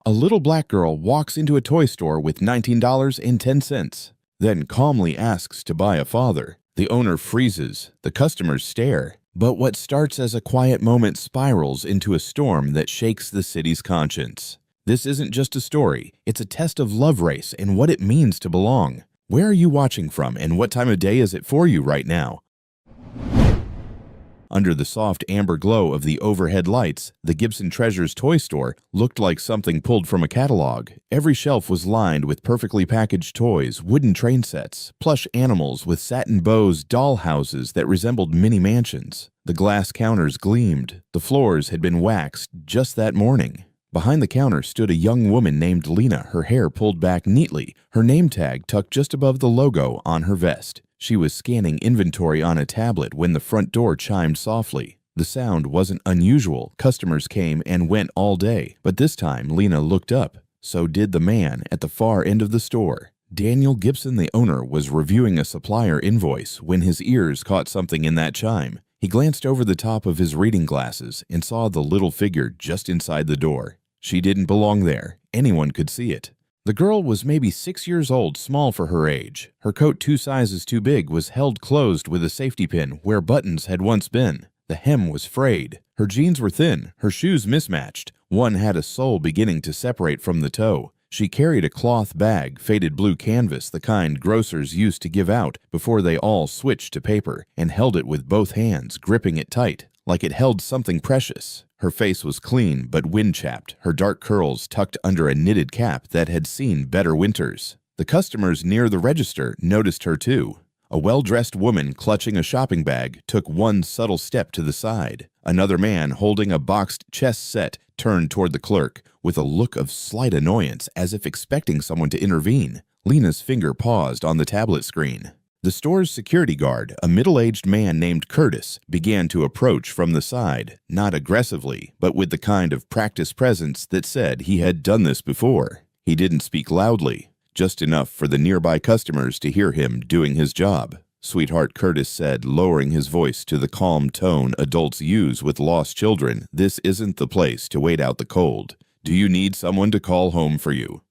A little black girl walks into a toy store with $19.10, then calmly asks to buy a father. The owner freezes, the customers stare, but what starts as a quiet moment spirals into a storm that shakes the city's conscience. This isn't just a story, it's a test of love race and what it means to belong. Where are you watching from and what time of day is it for you right now? Under the soft amber glow of the overhead lights, the Gibson Treasures toy store looked like something pulled from a catalog. Every shelf was lined with perfectly packaged toys, wooden train sets, plush animals with satin bows, doll houses that resembled mini mansions. The glass counters gleamed. The floors had been waxed just that morning. Behind the counter stood a young woman named Lena, her hair pulled back neatly, her name tag tucked just above the logo on her vest. She was scanning inventory on a tablet when the front door chimed softly. The sound wasn't unusual. Customers came and went all day. But this time, Lena looked up. So did the man at the far end of the store. Daniel Gibson, the owner, was reviewing a supplier invoice when his ears caught something in that chime. He glanced over the top of his reading glasses and saw the little figure just inside the door. She didn't belong there. Anyone could see it. The girl was maybe 6 years old, small for her age. Her coat 2 sizes too big was held closed with a safety pin where buttons had once been. The hem was frayed. Her jeans were thin, her shoes mismatched. One had a sole beginning to separate from the toe. She carried a cloth bag, faded blue canvas, the kind grocers used to give out before they all switched to paper, and held it with both hands, gripping it tight, like it held something precious. Her face was clean but wind-chapped, her dark curls tucked under a knitted cap that had seen better winters. The customers near the register noticed her too. A well-dressed woman clutching a shopping bag took one subtle step to the side. Another man holding a boxed chess set turned toward the clerk with a look of slight annoyance as if expecting someone to intervene. Lena's finger paused on the tablet screen. The store's security guard, a middle-aged man named Curtis, began to approach from the side, not aggressively, but with the kind of practiced presence that said he had done this before. He didn't speak loudly, just enough for the nearby customers to hear him doing his job. "Sweetheart," Curtis said, lowering his voice to the calm tone adults use with lost children, "this isn't the place to wait out the cold. Do you need someone to call home for you?"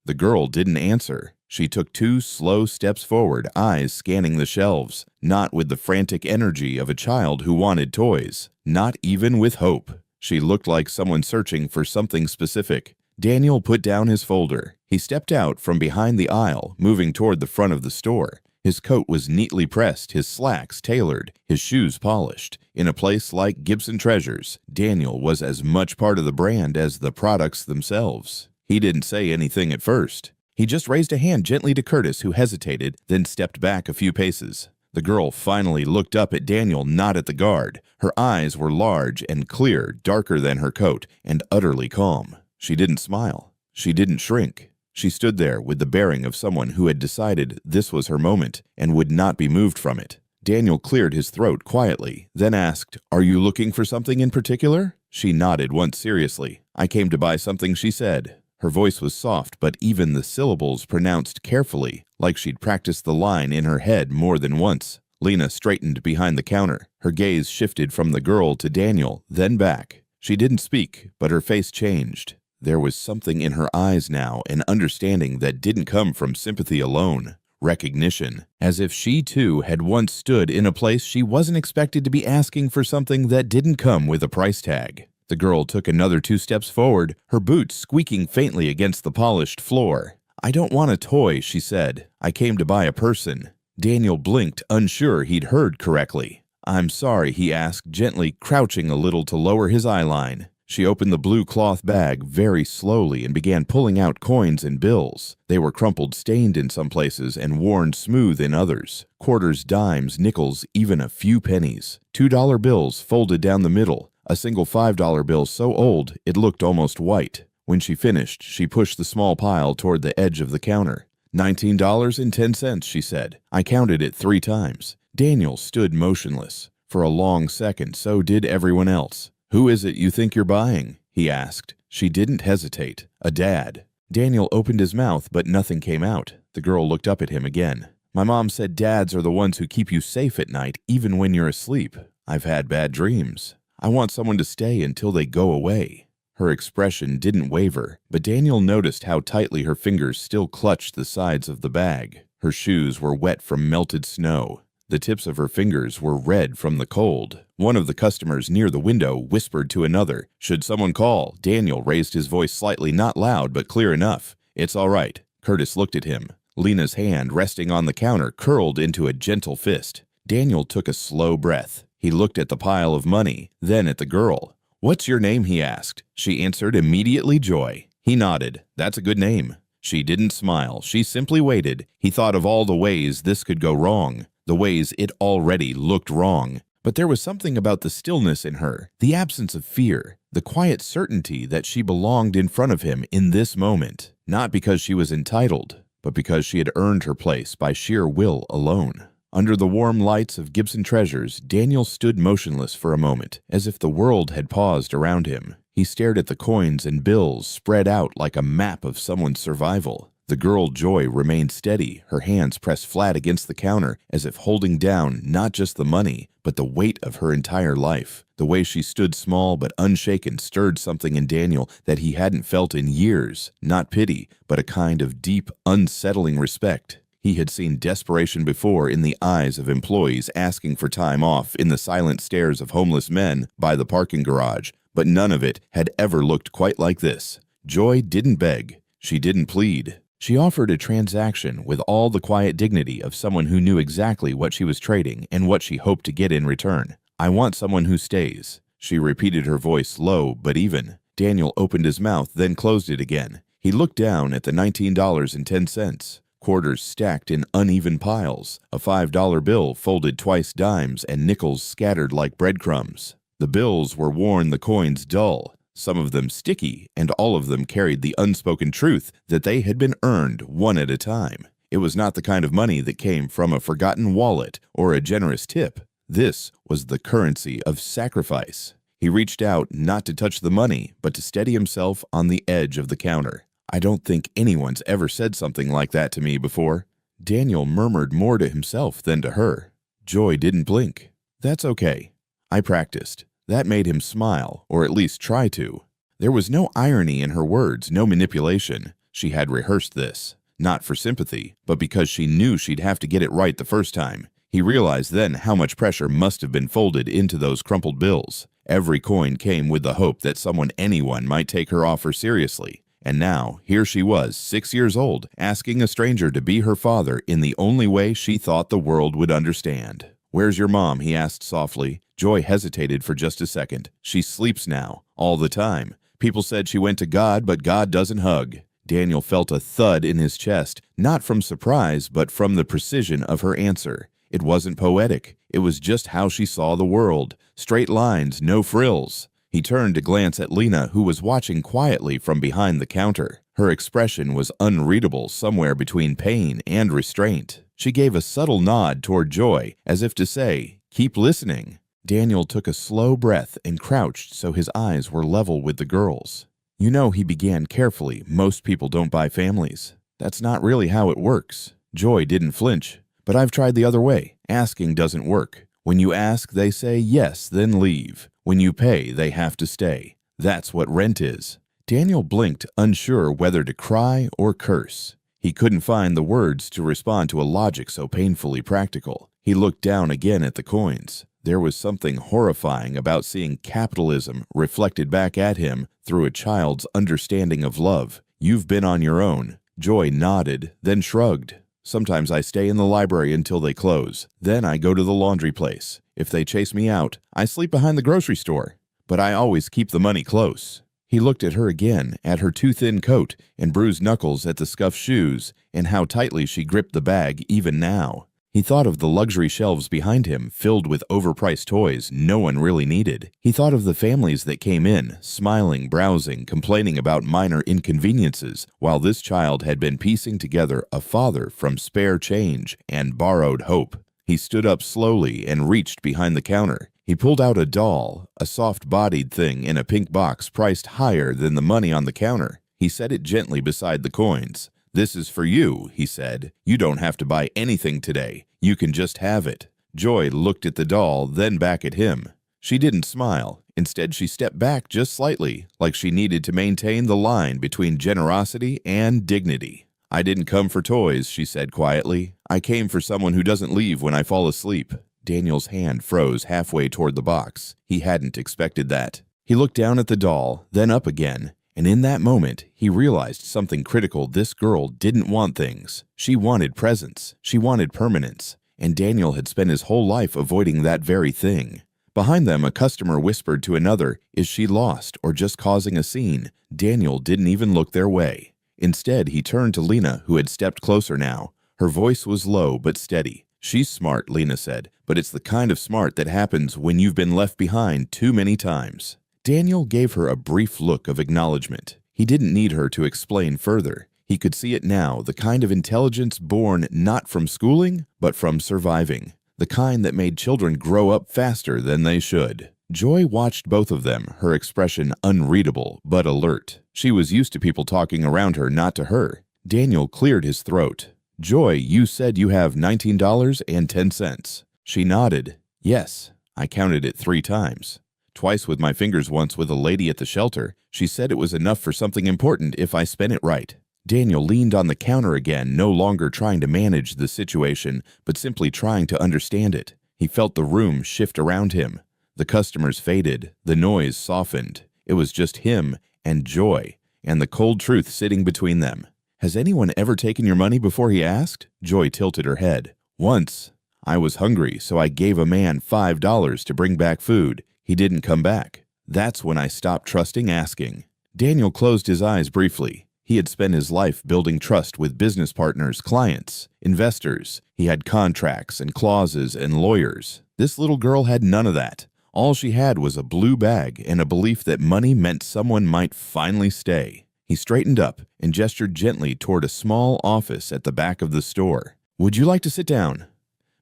The girl didn't answer. She took 2 slow steps forward, eyes scanning the shelves, not with the frantic energy of a child who wanted toys, not even with hope. She looked like someone searching for something specific. Daniel put down his folder. He stepped out from behind the aisle, moving toward the front of the store. His coat was neatly pressed, his slacks tailored, his shoes polished. In a place like Gibson Treasures, Daniel was as much part of the brand as the products themselves. He didn't say anything at first. He just raised a hand gently to Curtis, who hesitated, then stepped back a few paces. The girl finally looked up at Daniel, not at the guard. Her eyes were large and clear, darker than her coat, and utterly calm. She didn't smile. She didn't shrink. She stood there with the bearing of someone who had decided this was her moment and would not be moved from it. Daniel cleared his throat quietly, then asked, "Are you looking for something in particular?" She nodded once seriously. "I came to buy something," she said. Her voice was soft, but even the syllables pronounced carefully, like she'd practiced the line in her head more than once. Lena straightened behind the counter. Her gaze shifted from the girl to Daniel, then back. She didn't speak, but her face changed. There was something in her eyes now, an understanding that didn't come from sympathy alone. Recognition, as if she too had once stood in a place she wasn't expected to be asking for something that didn't come with a price tag. The girl took another 2 steps forward, her boots squeaking faintly against the polished floor. "I don't want a toy," she said. "I came to buy a person." Daniel blinked, unsure he'd heard correctly. "I'm sorry," he asked, gently crouching a little to lower his eyeline. She opened the blue cloth bag very slowly and began pulling out coins and bills. They were crumpled, stained in some places, and worn smooth in others. Quarters, dimes, nickels, even a few pennies. $2 bills folded down the middle. A single $5 bill so old it looked almost white. When she finished, she pushed the small pile toward the edge of the counter. $19.10, she said. I counted it 3 times. Daniel stood motionless. For a long second, so did everyone else. "Who is it you think you're buying?" he asked. She didn't hesitate. "A dad." Daniel opened his mouth, but nothing came out. The girl looked up at him again. "My mom said dads are the ones who keep you safe at night, even when you're asleep. I've had bad dreams. I want someone to stay until they go away." Her expression didn't waver, but Daniel noticed how tightly her fingers still clutched the sides of the bag. Her shoes were wet from melted snow. The tips of her fingers were red from the cold. One of the customers near the window whispered to another. "Should someone call?" Daniel raised his voice slightly, not loud, but clear enough. "It's all right." Curtis looked at him. Lena's hand, resting on the counter, curled into a gentle fist. Daniel took a slow breath. He looked at the pile of money, then at the girl. "What's your name?" he asked. She answered immediately, Joy. He nodded. "That's a good name." She didn't smile. She simply waited. He thought of all the ways this could go wrong, the ways it already looked wrong. But there was something about the stillness in her, the absence of fear, the quiet certainty that she belonged in front of him in this moment, not because she was entitled, but because she had earned her place by sheer will alone. Under the warm lights of Gibson Treasures, Daniel stood motionless for a moment, as if the world had paused around him. He stared at the coins and bills spread out like a map of someone's survival. The girl Joy remained steady, her hands pressed flat against the counter, as if holding down not just the money, but the weight of her entire life. The way she stood small but unshaken stirred something in Daniel that he hadn't felt in years. Not pity, but a kind of deep, unsettling respect. He had seen desperation before in the eyes of employees asking for time off, in the silent stares of homeless men by the parking garage, but none of it had ever looked quite like this. Joy didn't beg. She didn't plead. She offered a transaction with all the quiet dignity of someone who knew exactly what she was trading and what she hoped to get in return. "I want someone who stays." She repeated, her voice low but even. Daniel opened his mouth, then closed it again. He looked down at the $19.10. Quarters stacked in uneven piles, a $5 bill folded twice, dimes and nickels scattered like breadcrumbs. The bills were worn, the coins dull, some of them sticky, and all of them carried the unspoken truth that they had been earned one at a time. It was not the kind of money that came from a forgotten wallet or a generous tip. This was the currency of sacrifice. He reached out not to touch the money, but to steady himself on the edge of the counter. "I don't think anyone's ever said something like that to me before." Daniel murmured more to himself than to her. Joy didn't blink. "That's okay. I practiced." That made him smile, or at least try to. There was no irony in her words, no manipulation. She had rehearsed this, not for sympathy, but because she knew she'd have to get it right the first time. He realized then how much pressure must have been folded into those crumpled bills. Every coin came with the hope that anyone might take her offer seriously. And now, here she was, 6 years old, asking a stranger to be her father in the only way she thought the world would understand. "Where's your mom?" he asked softly. Joy hesitated for just a second. "She sleeps now, all the time. People said she went to God, but God doesn't hug." Daniel felt a thud in his chest, not from surprise, but from the precision of her answer. It wasn't poetic. It was just how she saw the world. Straight lines, no frills. He turned to glance at Lena, who was watching quietly from behind the counter. Her expression was unreadable, somewhere between pain and restraint. She gave a subtle nod toward Joy, as if to say, "Keep listening." Daniel took a slow breath and crouched so his eyes were level with the girl's. "You know," he began carefully, "most people don't buy families. That's not really how it works." Joy didn't flinch. "But I've tried the other way. Asking doesn't work. When you ask, they say yes, then leave. When you pay, they have to stay. That's what rent is." Daniel blinked, unsure whether to cry or curse. He couldn't find the words to respond to a logic so painfully practical. He looked down again at the coins. There was something horrifying about seeing capitalism reflected back at him through a child's understanding of love. "You've been on your own." Joy nodded, then shrugged. "Sometimes I stay in the library until they close. Then I go to the laundry place. If they chase me out, I sleep behind the grocery store. But I always keep the money close." He looked at her again, at her too thin coat and bruised knuckles, at the scuffed shoes, and how tightly she gripped the bag even now. He thought of the luxury shelves behind him, filled with overpriced toys no one really needed. He thought of the families that came in, smiling, browsing, complaining about minor inconveniences, while this child had been piecing together a father from spare change and borrowed hope. He stood up slowly and reached behind the counter. He pulled out a doll, a soft-bodied thing in a pink box priced higher than the money on the counter. He set it gently beside the coins. "This is for you," he said. "You don't have to buy anything today. You can just have it." Joy looked at the doll, then back at him. She didn't smile. Instead, she stepped back just slightly, like she needed to maintain the line between generosity and dignity. "I didn't come for toys," she said quietly. "I came for someone who doesn't leave when I fall asleep." Daniel's hand froze halfway toward the box. He hadn't expected that. He looked down at the doll, then up again, and in that moment, he realized something critical. This girl didn't want things. She wanted presence. She wanted permanence. And Daniel had spent his whole life avoiding that very thing. Behind them, a customer whispered to another, "Is she lost or just causing a scene?" Daniel didn't even look their way. Instead, he turned to Lena, who had stepped closer now. Her voice was low but steady. "She's smart," Lena said, "but it's the kind of smart that happens when you've been left behind too many times." Daniel gave her a brief look of acknowledgement. He didn't need her to explain further. He could see it now, the kind of intelligence born not from schooling, but from surviving. The kind that made children grow up faster than they should. Joy watched both of them, her expression unreadable but alert. She was used to people talking around her, not to her. Daniel cleared his throat. "Joy, you said you have $19.10. She nodded. "Yes, I counted it 3 times. Twice with my fingers, once with a lady at the shelter. She said it was enough for something important if I spent it right." Daniel leaned on the counter again, no longer trying to manage the situation, but simply trying to understand it. He felt the room shift around him. The customers faded, the noise softened. It was just him and Joy, and the cold truth sitting between them. "Has anyone ever taken your money before?" he asked. Joy tilted her head. "Once. I was hungry, so I gave a man $5 to bring back food. He didn't come back. That's when I stopped trusting asking." Daniel closed his eyes briefly. He had spent his life building trust with business partners, clients, investors. He had contracts and clauses and lawyers. This little girl had none of that. All she had was a blue bag and a belief that money meant someone might finally stay. He straightened up and gestured gently toward a small office at the back of the store. "Would you like to sit down?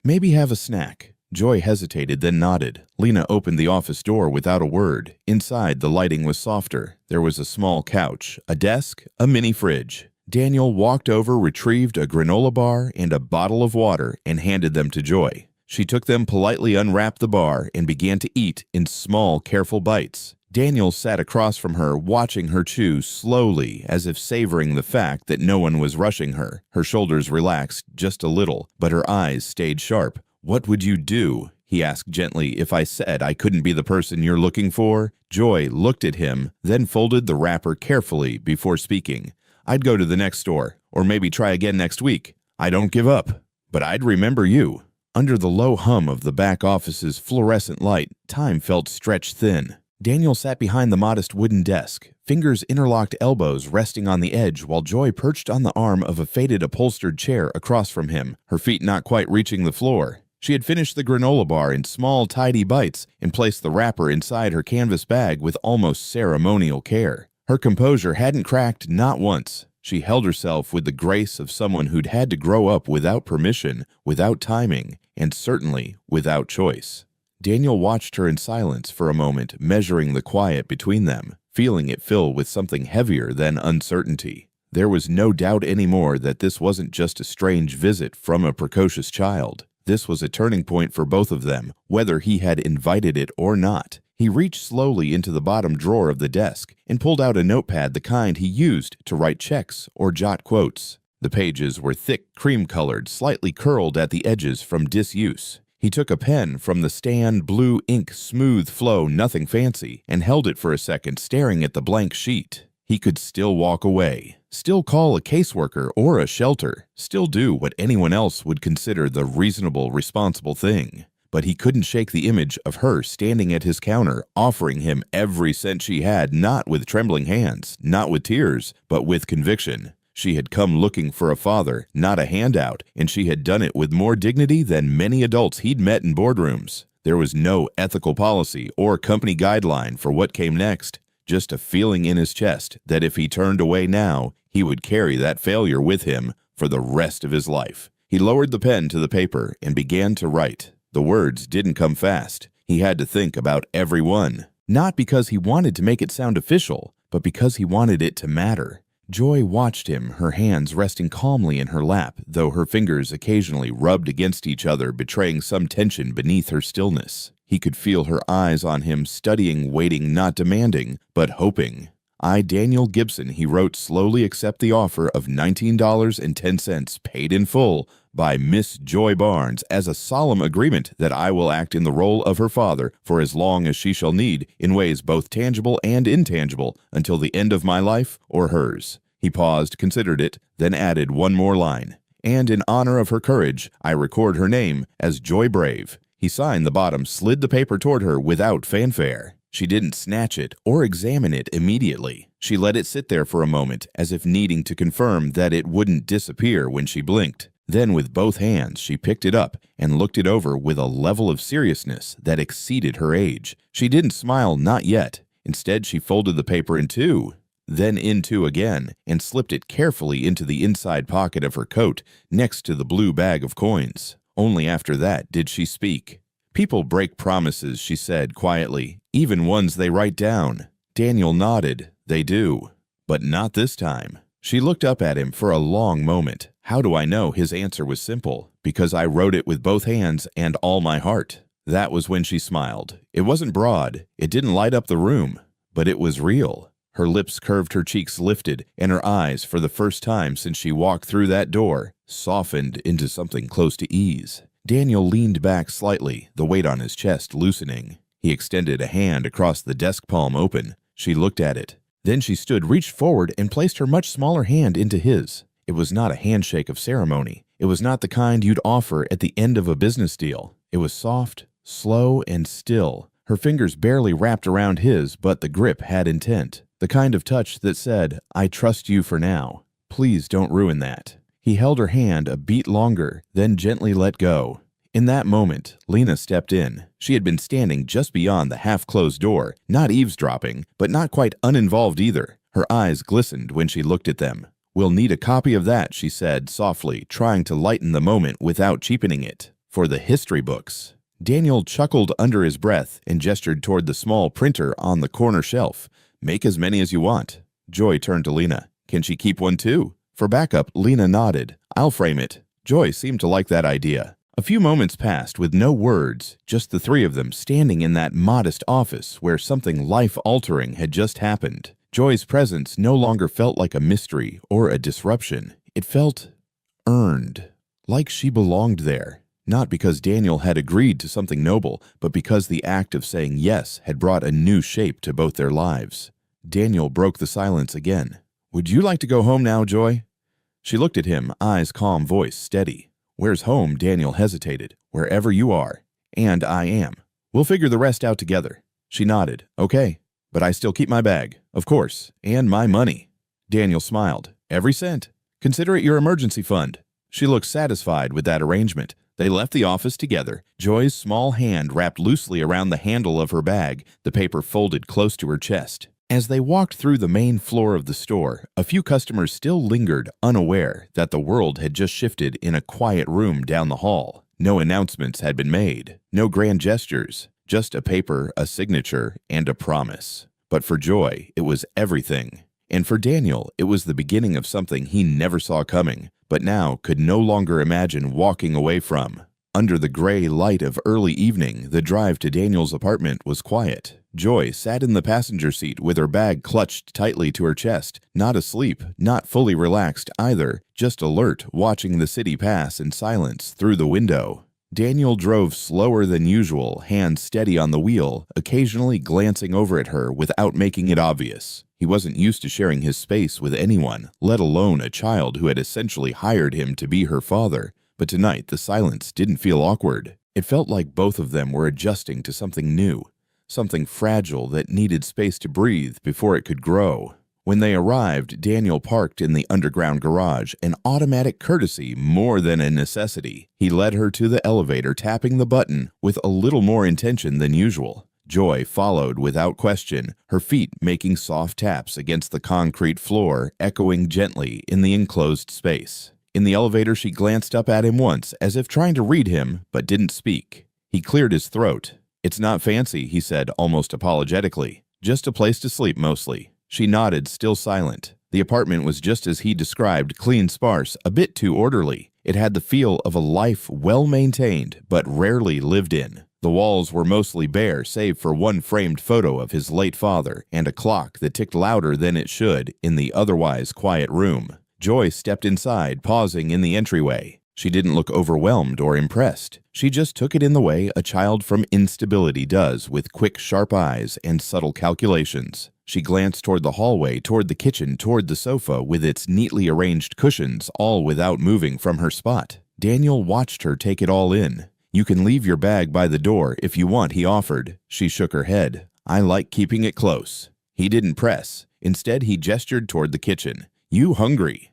Maybe have a snack?" Joy hesitated, then nodded. Lena opened the office door without a word. Inside, the lighting was softer. There was a small couch, a desk, a mini fridge. Daniel walked over, retrieved a granola bar and a bottle of water, and handed them to Joy. She took them, politely unwrapped the bar, and began to eat in small, careful bites. Daniel sat across from her, watching her chew slowly, as if savoring the fact that no one was rushing her. Her shoulders relaxed just a little, but her eyes stayed sharp. "What would you do," he asked gently, "if I said I couldn't be the person you're looking for?" Joy looked at him, then folded the wrapper carefully before speaking. "I'd go to the next store, or maybe try again next week. I don't give up, but I'd remember you." Under the low hum of the back office's fluorescent light, time felt stretched thin. Daniel sat behind the modest wooden desk, fingers interlocked, elbows resting on the edge, while Joy perched on the arm of a faded upholstered chair across from him, her feet not quite reaching the floor. She had finished the granola bar in small, tidy bites and placed the wrapper inside her canvas bag with almost ceremonial care. Her composure hadn't cracked, not once. She held herself with the grace of someone who'd had to grow up without permission, without timing, and certainly without choice. Daniel watched her in silence for a moment, measuring the quiet between them, feeling it fill with something heavier than uncertainty. There was no doubt anymore that this wasn't just a strange visit from a precocious child. This was a turning point for both of them, whether he had invited it or not. He reached slowly into the bottom drawer of the desk and pulled out a notepad, the kind he used to write checks or jot quotes. The pages were thick, cream-colored, slightly curled at the edges from disuse. He took a pen from the stand, blue ink, smooth flow, nothing fancy, and held it for a second, staring at the blank sheet. He could still walk away, still call a caseworker or a shelter, still do what anyone else would consider the reasonable, responsible thing. But he couldn't shake the image of her standing at his counter, offering him every cent she had, not with trembling hands, not with tears, but with conviction. She had come looking for a father, not a handout, and she had done it with more dignity than many adults he'd met in boardrooms. There was no ethical policy or company guideline for what came next. Just a feeling in his chest that if he turned away now, he would carry that failure with him for the rest of his life. He lowered the pen to the paper and began to write. The words didn't come fast. He had to think about every one. Not because he wanted to make it sound official, but because he wanted it to matter. Joy watched him, her hands resting calmly in her lap, though her fingers occasionally rubbed against each other, betraying some tension beneath her stillness. He could feel her eyes on him, studying, waiting, not demanding, but hoping. I, Daniel Gibson, he wrote, slowly accept the offer of $19.10 paid in full by Miss Joy Barnes as a solemn agreement that I will act in the role of her father for as long as she shall need, in ways both tangible and intangible, until the end of my life or hers. He paused, considered it, then added one more line. And in honor of her courage, I record her name as Joy Brave. He signed the bottom, slid the paper toward her without fanfare. She didn't snatch it or examine it immediately. She let it sit there for a moment, as if needing to confirm that it wouldn't disappear when she blinked. Then with both hands, she picked it up and looked it over with a level of seriousness that exceeded her age. She didn't smile, not yet. Instead, she folded the paper in two, then in two again, and slipped it carefully into the inside pocket of her coat, next to the blue bag of coins. Only after that did she speak. People break promises, she said quietly, even ones they write down. Daniel nodded. They do. But not this time. She looked up at him for a long moment. How do I know his answer was simple? Because I wrote it with both hands and all my heart. That was when she smiled. It wasn't broad. It didn't light up the room. But it was real. Her lips curved, her cheeks lifted, and her eyes, for the first time since she walked through that door, softened into something close to ease. Daniel leaned back slightly, the weight on his chest loosening. He extended a hand across the desk, palm open. She looked at it. Then she stood, reached forward, and placed her much smaller hand into his. It was not a handshake of ceremony. It was not the kind you'd offer at the end of a business deal. It was soft, slow, and still. Her fingers barely wrapped around his, but the grip had intent. The kind of touch that said, I trust you for now. Please don't ruin that. He held her hand a beat longer, then gently let go. In that moment, Lena stepped in. She had been standing just beyond the half-closed door, not eavesdropping, but not quite uninvolved either. Her eyes glistened when she looked at them. We'll need a copy of that, she said softly, trying to lighten the moment without cheapening it. For the history books. Daniel chuckled under his breath and gestured toward the small printer on the corner shelf. Make as many as you want. Joy turned to Lena. Can she keep one too? For backup, Lena nodded. I'll frame it. Joy seemed to like that idea. A few moments passed with no words, just the three of them standing in that modest office where something life-altering had just happened. Joy's presence no longer felt like a mystery or a disruption. It felt earned, like she belonged there. Not because Daniel had agreed to something noble, but because the act of saying yes had brought a new shape to both their lives. Daniel broke the silence again. Would you like to go home now, Joy? She looked at him, eyes calm, voice steady. Where's home? Daniel hesitated. Wherever you are. And I am. We'll figure the rest out together. She nodded. Okay. But I still keep my bag. Of course. And my money. Daniel smiled. Every cent. Consider it your emergency fund. She looked satisfied with that arrangement. They left the office together, Joy's small hand wrapped loosely around the handle of her bag, the paper folded close to her chest. As they walked through the main floor of the store, a few customers still lingered, unaware that the world had just shifted in a quiet room down the hall. No announcements had been made, no grand gestures, just a paper, a signature, and a promise. But for Joy, it was everything. And for Daniel, it was the beginning of something he never saw coming, but now could no longer imagine walking away from. Under the gray light of early evening, the drive to Daniel's apartment was quiet. Joy sat in the passenger seat with her bag clutched tightly to her chest, not asleep, not fully relaxed either, just alert, watching the city pass in silence through the window. Daniel drove slower than usual, hands steady on the wheel, occasionally glancing over at her without making it obvious. He wasn't used to sharing his space with anyone, let alone a child who had essentially hired him to be her father. But tonight, the silence didn't feel awkward. It felt like both of them were adjusting to something new, something fragile that needed space to breathe before it could grow. When they arrived, Daniel parked in the underground garage, an automatic courtesy more than a necessity. He led her to the elevator, tapping the button with a little more intention than usual. Joy followed without question, her feet making soft taps against the concrete floor, echoing gently in the enclosed space. In the elevator, she glanced up at him once, as if trying to read him, but didn't speak. He cleared his throat. It's not fancy, he said almost apologetically. Just a place to sleep mostly. She nodded, still silent. The apartment was just as he described, clean, sparse, a bit too orderly. It had the feel of a life well maintained, but rarely lived in. The walls were mostly bare save for one framed photo of his late father and a clock that ticked louder than it should in the otherwise quiet room. Joy stepped inside, pausing in the entryway. She didn't look overwhelmed or impressed. She just took it in the way a child from instability does, with quick, sharp eyes and subtle calculations. She glanced toward the hallway, toward the kitchen, toward the sofa with its neatly arranged cushions, all without moving from her spot. Daniel watched her take it all in. "You can leave your bag by the door if you want," he offered. She shook her head. "I like keeping it close." He didn't press. Instead, he gestured toward the kitchen. "You hungry?"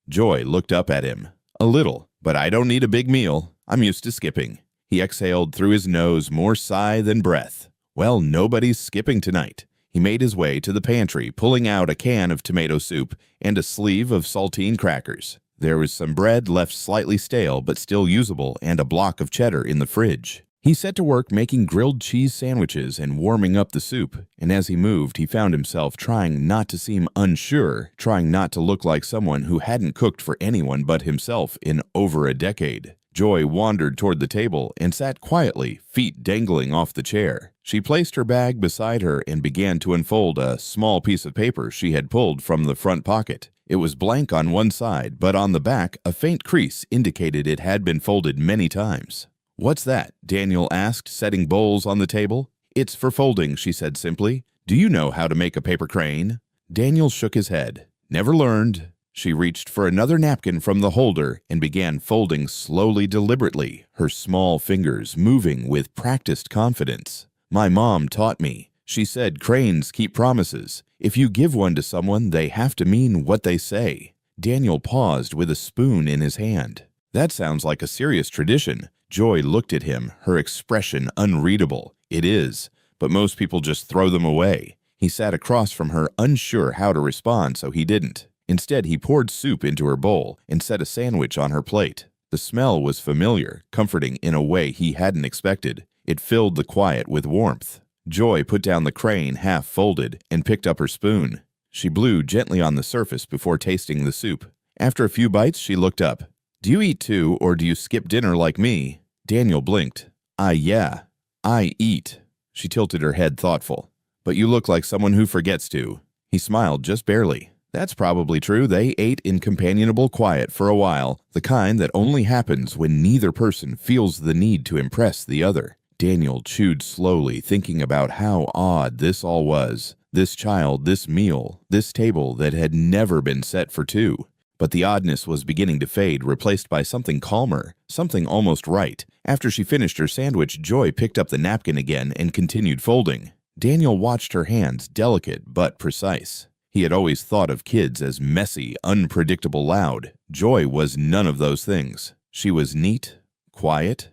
Joy looked up at him. "A little, but I don't need a big meal. I'm used to skipping." He exhaled through his nose, more sigh than breath. "Well, nobody's skipping tonight." He made his way to the pantry, pulling out a can of tomato soup and a sleeve of saltine crackers. There was some bread left slightly stale but still usable and a block of cheddar in the fridge. He set to work making grilled cheese sandwiches and warming up the soup, and as he moved, he found himself trying not to seem unsure, trying not to look like someone who hadn't cooked for anyone but himself in over a decade. Joy wandered toward the table and sat quietly, feet dangling off the chair. She placed her bag beside her and began to unfold a small piece of paper she had pulled from the front pocket. It was blank on one side, but on the back, a faint crease indicated it had been folded many times. "What's that?" Daniel asked, setting bowls on the table. "It's for folding," she said simply. "Do you know how to make a paper crane?" Daniel shook his head. "Never learned." She reached for another napkin from the holder and began folding slowly, deliberately, her small fingers moving with practiced confidence. "My mom taught me. She said cranes keep promises. If you give one to someone, they have to mean what they say." Daniel paused with a spoon in his hand. "That sounds like a serious tradition." Joy looked at him, her expression unreadable. "It is, but most people just throw them away." He sat across from her, unsure how to respond, so he didn't. Instead, he poured soup into her bowl and set a sandwich on her plate. The smell was familiar, comforting in a way he hadn't expected. It filled the quiet with warmth. Joy put down the crane half folded and picked up her spoon. She blew gently on the surface before tasting the soup. After a few bites, she looked up. "Do you eat too, or do you skip dinner like me?" Daniel blinked. Yeah, I eat." She tilted her head, thoughtful. "But you look like someone who forgets to." He smiled just barely. "That's probably true. They ate in companionable quiet for a while, the kind that only happens when neither person feels the need to impress the other." Daniel chewed slowly, thinking about how odd this all was. This child, this meal, this table that had never been set for two. But the oddness was beginning to fade, replaced by something calmer, something almost right. After she finished her sandwich, Joy picked up the napkin again and continued folding. Daniel watched her hands, delicate but precise. He had always thought of kids as messy, unpredictable, loud. Joy was none of those things. She was neat, quiet,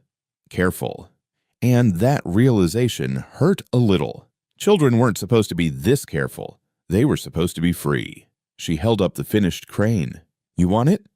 careful. And that realization hurt a little. Children weren't supposed to be this careful. They were supposed to be free. She held up the finished crane. "You want it?"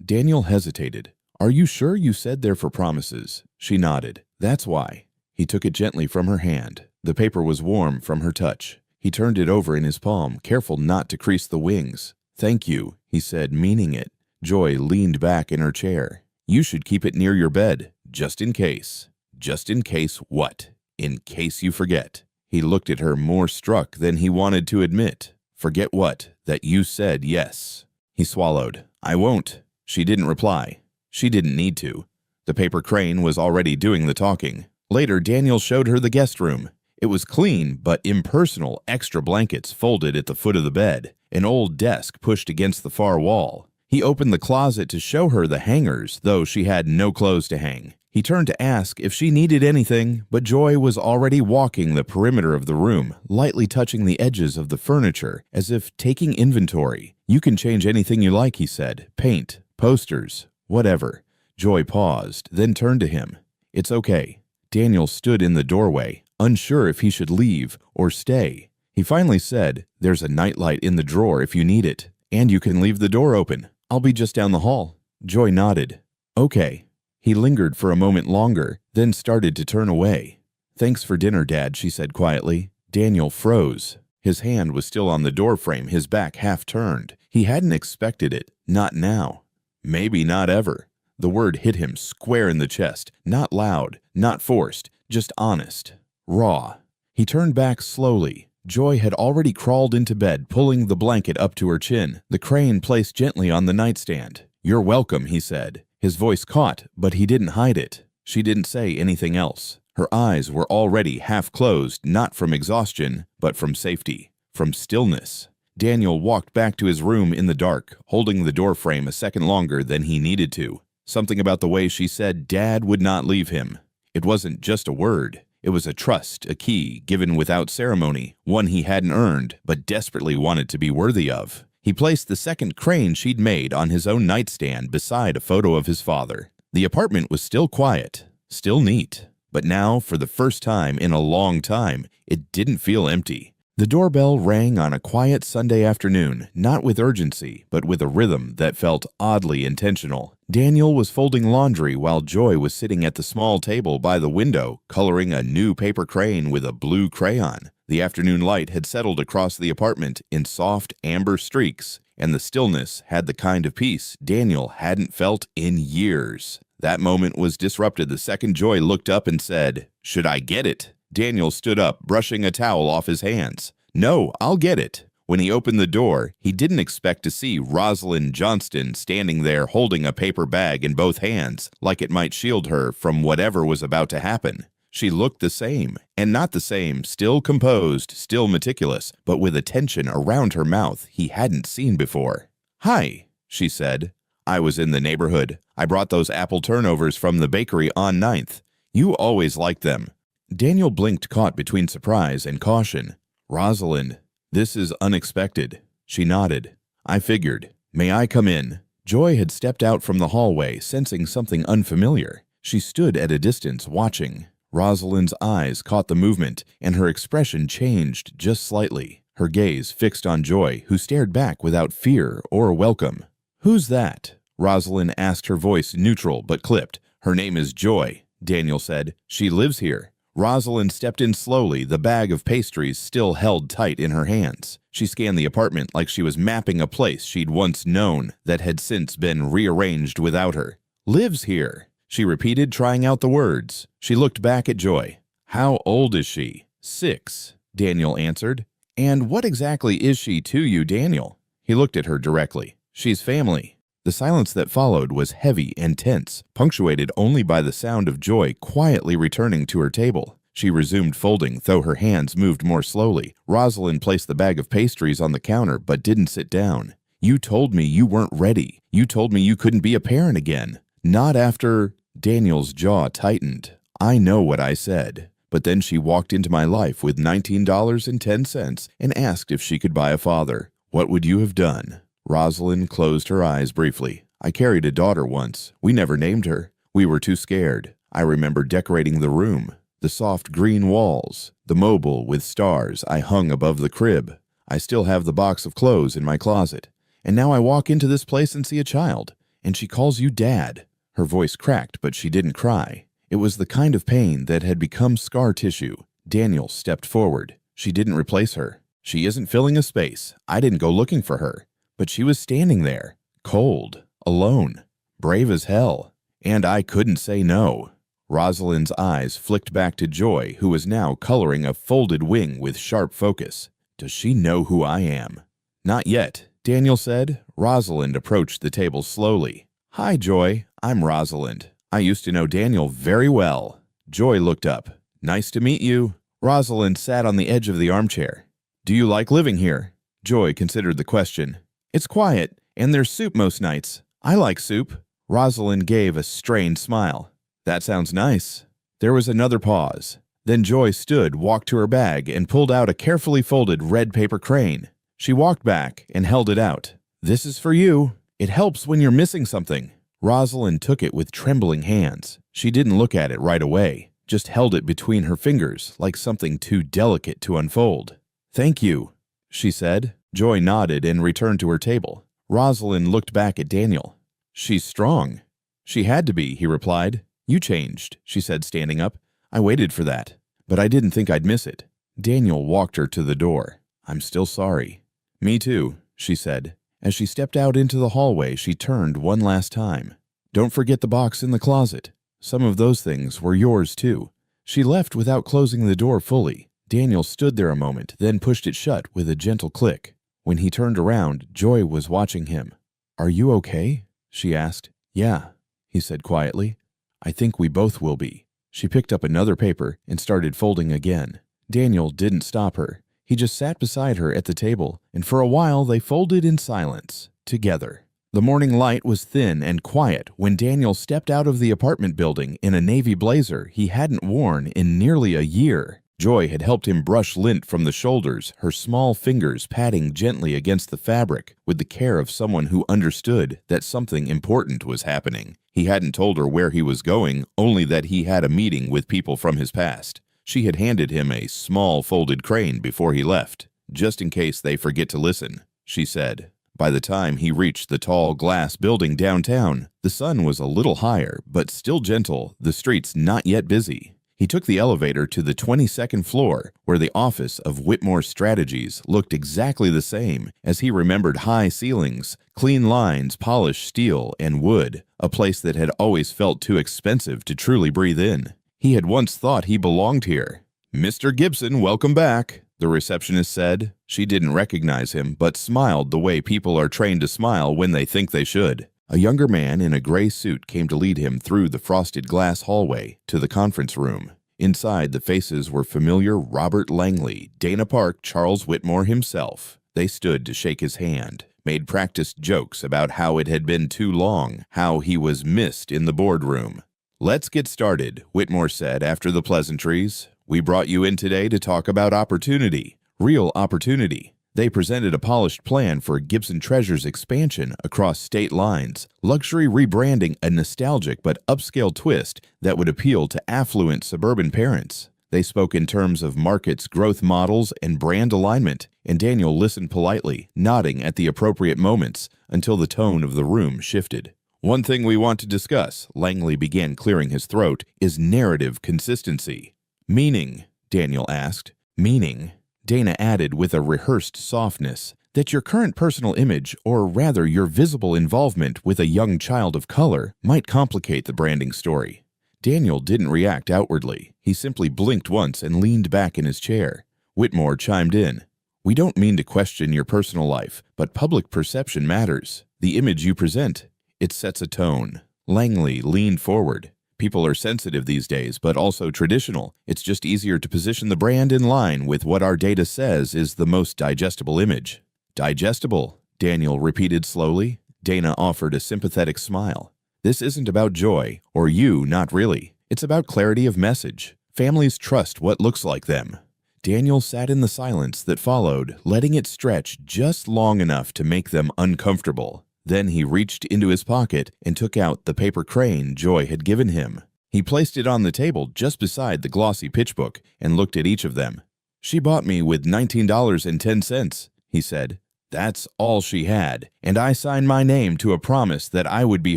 Daniel hesitated. "Are you sure you said they're for promises?" She nodded. "That's why." He took it gently from her hand. The paper was warm from her touch. He turned it over in his palm, careful not to crease the wings. "Thank you," he said, meaning it. Joy leaned back in her chair. "You should keep it near your bed, just in case." "Just in case what?" "In case you forget." He looked at her, more struck than he wanted to admit. "Forget what? That you said yes." He swallowed. "I won't." She didn't reply. She didn't need to. The paper crane was already doing the talking. Later, Daniel showed her the guest room. It was clean, but impersonal, extra blankets folded at the foot of the bed, an old desk pushed against the far wall. He opened the closet to show her the hangers, though she had no clothes to hang. He turned to ask if she needed anything, but Joy was already walking the perimeter of the room, lightly touching the edges of the furniture, as if taking inventory. "You can change anything you like," he said. "Paint, posters, whatever." Joy paused, then turned to him. "It's okay." Daniel stood in the doorway, unsure if he should leave or stay. He finally said, "There's a nightlight in the drawer if you need it, and you can leave the door open. I'll be just down the hall." Joy nodded. "Okay." He lingered for a moment longer, then started to turn away. "Thanks for dinner, Dad," she said quietly. Daniel froze. His hand was still on the doorframe, his back half turned. He hadn't expected it, not now. Maybe not ever. The word hit him square in the chest, not loud, not forced, just honest, raw. He turned back slowly. Joy had already crawled into bed, pulling the blanket up to her chin, the crane placed gently on the nightstand. "You're welcome," he said. His voice caught, but he didn't hide it. She didn't say anything else. Her eyes were already half closed, not from exhaustion, but from safety, from stillness. Daniel walked back to his room in the dark, holding the doorframe a second longer than he needed to. Something about the way she said Dad would not leave him. It wasn't just a word. It was a trust, a key, given without ceremony, one he hadn't earned, but desperately wanted to be worthy of. He placed the second crane she'd made on his own nightstand beside a photo of his father. The apartment was still quiet, still neat, but now, for the first time in a long time, it didn't feel empty. The doorbell rang on a quiet Sunday afternoon, not with urgency, but with a rhythm that felt oddly intentional. Daniel was folding laundry while Joy was sitting at the small table by the window, coloring a new paper crane with a blue crayon. The afternoon light had settled across the apartment in soft amber streaks, and the stillness had the kind of peace Daniel hadn't felt in years. That moment was disrupted the second Joy looked up and said, "Should I get it?" Daniel stood up, brushing a towel off his hands. "No, I'll get it." When he opened the door, he didn't expect to see Rosalind Johnston standing there holding a paper bag in both hands, like it might shield her from whatever was about to happen. She looked the same, and not the same, still composed, still meticulous, but with a tension around her mouth he hadn't seen before. "Hi," she said. "I was in the neighborhood. I brought those apple turnovers from the bakery on 9th. You always liked them." Daniel blinked, caught between surprise and caution. "Rosalind, this is unexpected." She nodded. "I figured. May I come in?" Joy had stepped out from the hallway, sensing something unfamiliar. She stood at a distance, watching. Rosalind's eyes caught the movement, and her expression changed just slightly. Her gaze fixed on Joy, who stared back without fear or welcome. "Who's that?" Rosalind asked, her voice neutral but clipped. "Her name is Joy," Daniel said. "She lives here." Rosalind stepped in slowly, the bag of pastries still held tight in her hands. She scanned the apartment like she was mapping a place she'd once known that had since been rearranged without her. "Lives here," she repeated, trying out the words. She looked back at Joy. "How old is she?" "6," Daniel answered. "And what exactly is she to you, Daniel?" He looked at her directly. "She's family." The silence that followed was heavy and tense, punctuated only by the sound of Joy quietly returning to her table. She resumed folding, though her hands moved more slowly. Rosalind placed the bag of pastries on the counter, but didn't sit down. "You told me you weren't ready. You told me you couldn't be a parent again." "Not after—" Daniel's jaw tightened. "I know what I said. But then she walked into my life with $19.10 and asked if she could buy a father. What would you have done?" Rosalind closed her eyes briefly. "I carried a daughter once. We never named her. We were too scared. I remember decorating the room, the soft green walls, the mobile with stars I hung above the crib. I still have the box of clothes in my closet. And now I walk into this place and see a child, and she calls you Dad." Her voice cracked, but she didn't cry. It was the kind of pain that had become scar tissue. Daniel stepped forward. "She didn't replace her. She isn't filling a space. I didn't go looking for her. But she was standing there, cold, alone, brave as hell, and I couldn't say no." Rosalind's eyes flicked back to Joy, who was now coloring a folded wing with sharp focus. "Does she know who I am?" "Not yet," Daniel said. Rosalind approached the table slowly. "Hi, Joy. I'm Rosalind. I used to know Daniel very well." Joy looked up. "Nice to meet you." Rosalind sat on the edge of the armchair. "Do you like living here?" Joy considered the question. "It's quiet, and there's soup most nights. I like soup." Rosalind gave a strained smile. "That sounds nice." There was another pause. Then Joy stood, walked to her bag, and pulled out a carefully folded red paper crane. She walked back and held it out. "This is for you. It helps when you're missing something." Rosalind took it with trembling hands. She didn't look at it right away, just held it between her fingers like something too delicate to unfold. "Thank you," she said. Joy nodded and returned to her table. Rosalind looked back at Daniel. "She's strong." "She had to be," he replied. "You changed," she said, standing up. "I waited for that, but I didn't think I'd miss it." Daniel walked her to the door. "I'm still sorry." "Me too," she said. As she stepped out into the hallway, she turned one last time. "Don't forget the box in the closet. Some of those things were yours too. She left without closing the door fully. Daniel stood there a moment, then pushed it shut with a gentle click. When he turned around, Joy was watching him. "Are you okay?" she asked. "Yeah," he said quietly. "I think we both will be." She picked up another paper and started folding again. Daniel didn't stop her. He just sat beside her at the table, and for a while they folded in silence, together. The morning light was thin and quiet when Daniel stepped out of the apartment building in a navy blazer he hadn't worn in nearly a year. Joy had helped him brush lint from the shoulders, her small fingers patting gently against the fabric with the care of someone who understood that something important was happening. He hadn't told her where he was going, only that he had a meeting with people from his past. She had handed him a small folded crane before he left, just in case they forget to listen, she said. By the time he reached the tall glass building downtown, the sun was a little higher, but still gentle, the streets not yet busy. He took the elevator to the 22nd floor, where the office of Whitmore Strategies looked exactly the same, as he remembered: high ceilings, clean lines, polished steel and wood, a place that had always felt too expensive to truly breathe in. He had once thought he belonged here. "Mr. Gibson, welcome back," the receptionist said. She didn't recognize him, but smiled the way people are trained to smile when they think they should. A younger man in a gray suit came to lead him through the frosted glass hallway to the conference room. Inside, the faces were familiar: Robert Langley, Dana Park, Charles Whitmore himself. They stood to shake his hand, made practiced jokes about how it had been too long, how he was missed in the boardroom. "Let's get started," Whitmore said after the pleasantries. "We brought you in today to talk about opportunity, real opportunity." They presented a polished plan for Gibson Treasure's expansion across state lines, luxury rebranding, a nostalgic but upscale twist that would appeal to affluent suburban parents. They spoke in terms of markets, growth models, and brand alignment, and Daniel listened politely, nodding at the appropriate moments until the tone of the room shifted. "One thing we want to discuss," Langley began, clearing his throat, "is narrative consistency." "Meaning?" Daniel asked. "Meaning," Dana added with a rehearsed softness, "that your current personal image, or rather your visible involvement with a young child of color, might complicate the branding story." Daniel didn't react outwardly. He simply blinked once and leaned back in his chair. Whitmore chimed in. "We don't mean to question your personal life, but public perception matters. The image you present, it sets a tone." Langley leaned forward. "People are sensitive these days, but also traditional. It's just easier to position the brand in line with what our data says is the most digestible image." "Digestible," Daniel repeated slowly. Dana offered a sympathetic smile. "This isn't about Joy, or you, not really. It's about clarity of message. Families trust what looks like them." Daniel sat in the silence that followed, letting it stretch just long enough to make them uncomfortable. Then he reached into his pocket and took out the paper crane Joy had given him. He placed it on the table just beside the glossy pitch book and looked at each of them. "She bought me with $19.10, he said. "That's all she had, and I signed my name to a promise that I would be